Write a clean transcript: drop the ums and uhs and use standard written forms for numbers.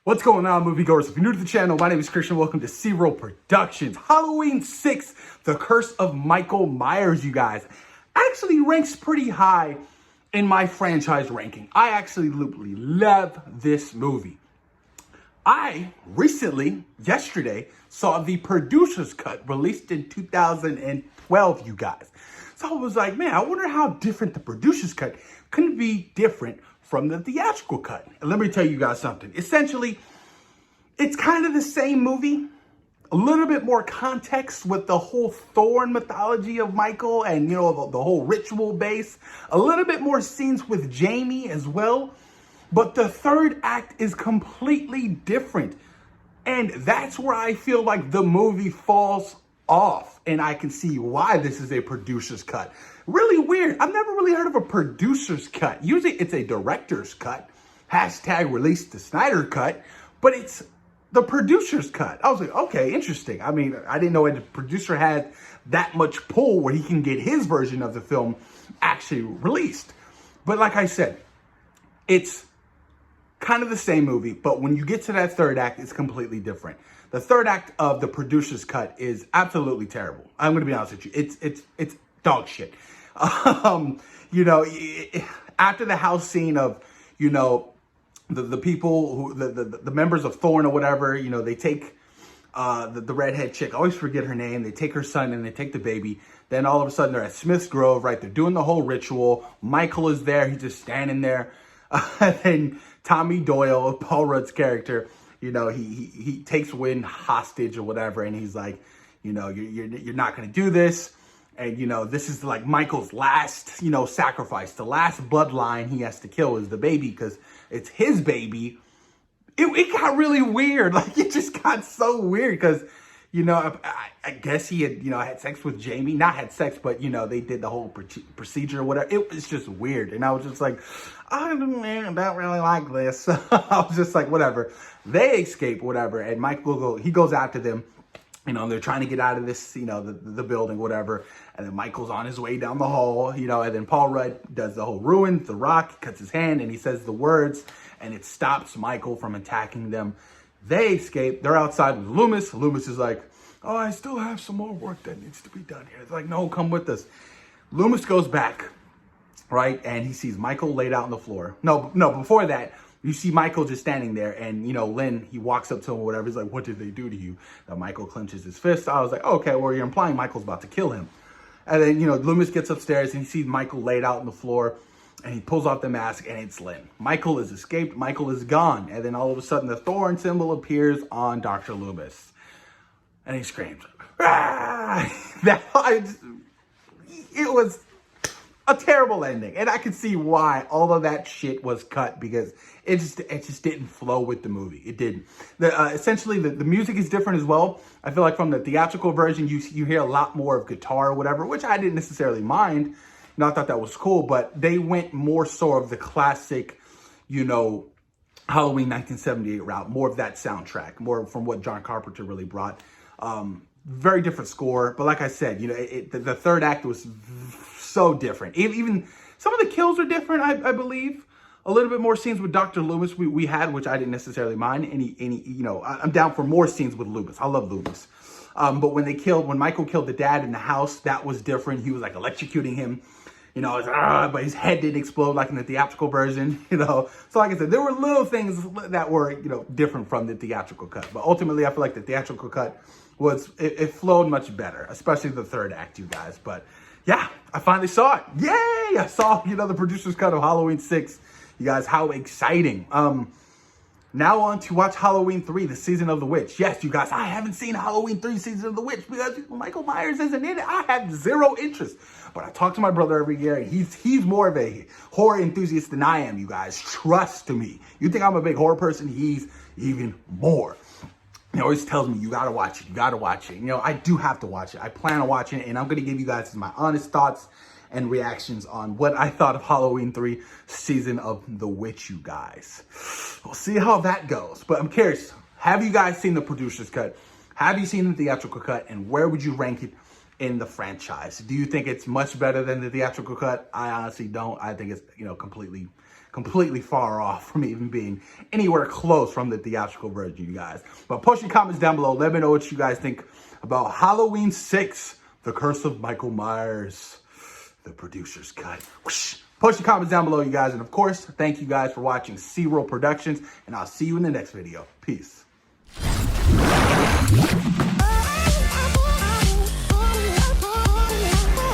What's going on, moviegoers? If you're new to the channel, my name is Christian. Welcome to C-Roll Productions. Halloween 6, The Curse of Michael Myers, you guys, actually ranks pretty high in my franchise ranking. I absolutely love this movie. I recently, yesterday, saw the producer's cut released in 2012, you guys. So I was like, man, I wonder how different the producer's cut could be different from the theatrical cut. And let me tell you guys something. Essentially, it's kind of the same movie, a little bit more context with the whole Thorn mythology of Michael and, you know, the whole ritual base, a little bit more scenes with Jamie as well. But the third act is completely different. And that's where I feel like the movie falls off. And I can see why this is a producer's cut. Really weird. I've never really heard of a producer's cut. Usually it's a director's cut. Hashtag release the Snyder cut. But it's the producer's cut. I was like, okay, interesting. I mean, I didn't know the producer had that much pull where he can get his version of the film actually released. But like I said, it's kind of the same movie, but when you get to that third act, it's completely different. The third act of the producer's cut is absolutely terrible. I'm going to be honest with you. It's dog shit. You know, after the house scene of, you know, the people who, the members of Thorn or whatever, you know, they take the redhead chick, I always forget her name. They take her son and they take the baby. Then all of a sudden they're at Smith's Grove, right? They're doing the whole ritual. Michael is there. He's just standing there. And then Tommy Doyle, Paul Rudd's character, you know, he takes Wynn hostage or whatever. And he's like, you know, you're not going to do this. And, you know, this is like Michael's last, you know, sacrifice. The last bloodline he has to kill is the baby because it's his baby. It got really weird. Like, it just got so weird because, you know, I guess he had, you know, had sex with Jamie. Not had sex, but, you know, they did the whole procedure or whatever. It was just weird. And I was just like, I don't really like this. I was just like, whatever. They escape, whatever. And Michael, he goes after them. You know, they're trying to get out of this, you know, the building, whatever. And then Michael's on his way down the hall, you know, and then Paul Rudd does the whole ruin, the rock, cuts his hand, and he says the words, and it stops Michael from attacking them. They escape. They're outside with Loomis. Loomis is like, oh, I still have some more work that needs to be done here. They're like, no, come with us. Loomis goes back, right? And he sees Michael laid out on the floor. No, before that, you see Michael just standing there, and, you know, Lynn, he walks up to him or whatever. He's like, what did they do to you? Now Michael clenches his fist. I was like, okay, well, you're implying Michael's about to kill him. And then, you know, Loomis gets upstairs, and he sees Michael laid out on the floor, and he pulls off the mask, and it's Lynn. Michael is escaped. Michael is gone. And then all of a sudden, the Thorn symbol appears on Dr. Loomis. And he screams. Ah! It was a terrible ending. And I can see why all of that shit was cut because it just didn't flow with the movie. It didn't. Essentially, the music is different as well. I feel like from the theatrical version, you hear a lot more of guitar or whatever, which I didn't necessarily mind. You know, I thought that was cool, but they went more so of the classic, you know, Halloween 1978 route, more of that soundtrack, more from what John Carpenter really brought. Very different score, but like I said, you know, the third act was so different. Even some of the kills are different, I believe. A little bit more scenes with Dr. Loomis we had, which I didn't necessarily mind. Any you know, I'm down for more scenes with Loomis. I love Loomis. But when Michael killed the dad in the house, that was different. He was like electrocuting him. You know, but his head didn't explode like in the theatrical version, you know. So like I said, there were little things that were, you know, different from the theatrical cut. But ultimately, I feel like the theatrical cut it flowed much better, especially the third act, you guys. But yeah, I finally saw it. Yay! I saw, you know, the producer's cut of Halloween 6. You guys, how exciting. Now on to watch Halloween 3, the Season of the Witch. Yes, you guys, I haven't seen Halloween 3, Season of the Witch because Michael Myers isn't in it. I have zero interest. But I talk to my brother every year, and he's more of a horror enthusiast than I am, you guys. Trust me. You think I'm a big horror person? He's even more. He always tells me, you gotta watch it, you gotta watch it. You know, I do have to watch it. I plan on watching it, and I'm gonna give you guys my honest thoughts and reactions on what I thought of Halloween 3, Season of the Witch, you guys. We'll see how that goes. But I'm curious, have you guys seen the producer's cut? Have you seen the theatrical cut? And where would you rank it in the franchise. Do you think it's much better than the theatrical cut? I honestly don't. I think it's, completely far off from even being anywhere close from the theatrical version, you guys. But post your comments down below. Let me know what you guys think about Halloween 6, The Curse of Michael Myers, the producer's cut. Whoosh. Post your comments down below, you guys. And of course, thank you guys for watching C-Roll Productions. And I'll see you in the next video. Peace.